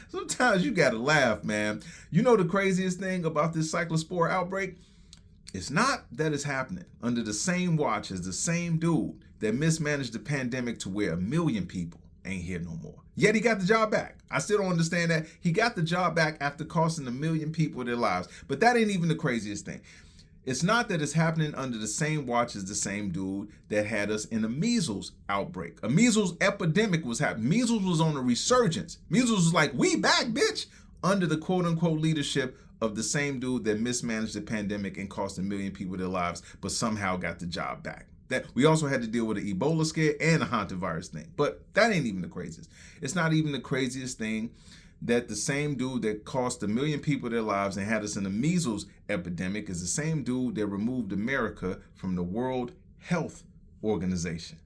Sometimes you gotta laugh, man. You know the craziest thing about this cyclospore outbreak? It's not that it's happening under the same watch as the same dude that mismanaged the pandemic to where 1 million people ain't here no more. Yet he got the job back. I still don't understand that. He got the job back after costing 1 million people their lives. But that ain't even the craziest thing. It's not that it's happening under the same watch as the same dude that had us in a measles outbreak. A measles epidemic was happening. Measles was on a resurgence. Measles was like, we back, bitch, under the quote unquote leadership of the same dude that mismanaged the pandemic and cost 1 million people their lives, but somehow got the job back. That we also had to deal with an Ebola scare and a haunted virus thing. But that ain't even the craziest. It's not even the craziest thing that the same dude that cost 1 million people their lives and had us in a measles epidemic is the same dude that removed America from the World Health Organization,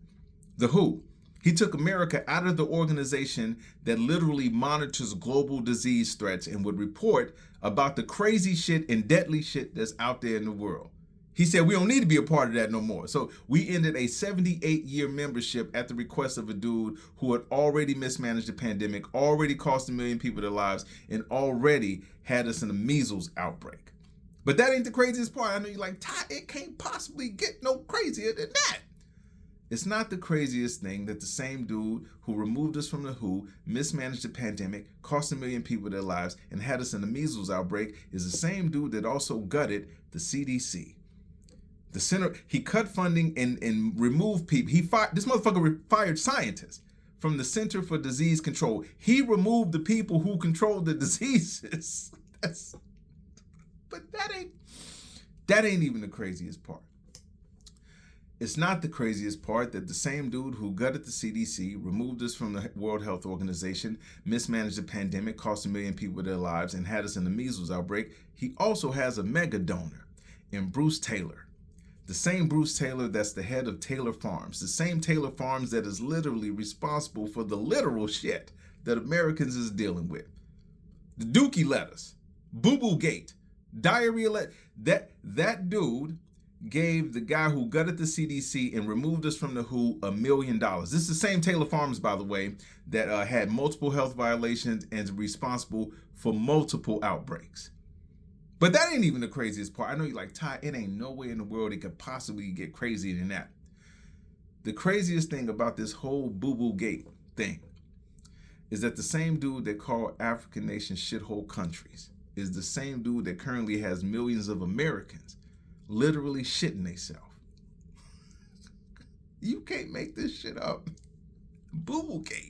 the WHO. He took America out of the organization that literally monitors global disease threats and would report about the crazy shit and deadly shit that's out there in the world. He said we don't need to be a part of that no more. So we ended a 78-year membership at the request of a dude who had already mismanaged the pandemic, already cost 1 million people their lives, and already had us in a measles outbreak. But that ain't the craziest part. I know you're like, Ty, it can't possibly get no crazier than that. It's not the craziest thing that the same dude who removed us from the WHO, mismanaged the pandemic, cost 1 million people their lives, and had us in a measles outbreak is the same dude that also gutted the CDC. The center, he cut funding and removed people. This motherfucker fired scientists from the Center for Disease Control. He removed the people who control the diseases. But that ain't even the craziest part. It's not the craziest part that the same dude who gutted the CDC, removed us from the World Health Organization, mismanaged the pandemic, cost 1 million people their lives, and had us in the measles outbreak, he also has a mega donor in Bruce Taylor. The same Bruce Taylor that's the head of Taylor Farms. The same Taylor Farms that is literally responsible for the literal shit that Americans is dealing with. The Dookie lettuce, Boo-Boo-Gate, diarrhea. That dude gave the guy who gutted the CDC and removed us from the WHO $1 million. This is the same Taylor Farms, by the way, that had multiple health violations and is responsible for multiple outbreaks. But that ain't even the craziest part. I know you're like, Ty, it ain't no way in the world it could possibly get crazier than that. The craziest thing about this whole Boo-Boo-Gate thing is that the same dude that called African nations shithole countries is the same dude that currently has millions of Americans literally shitting themselves. You can't make this shit up. Boo-Boo-Gate.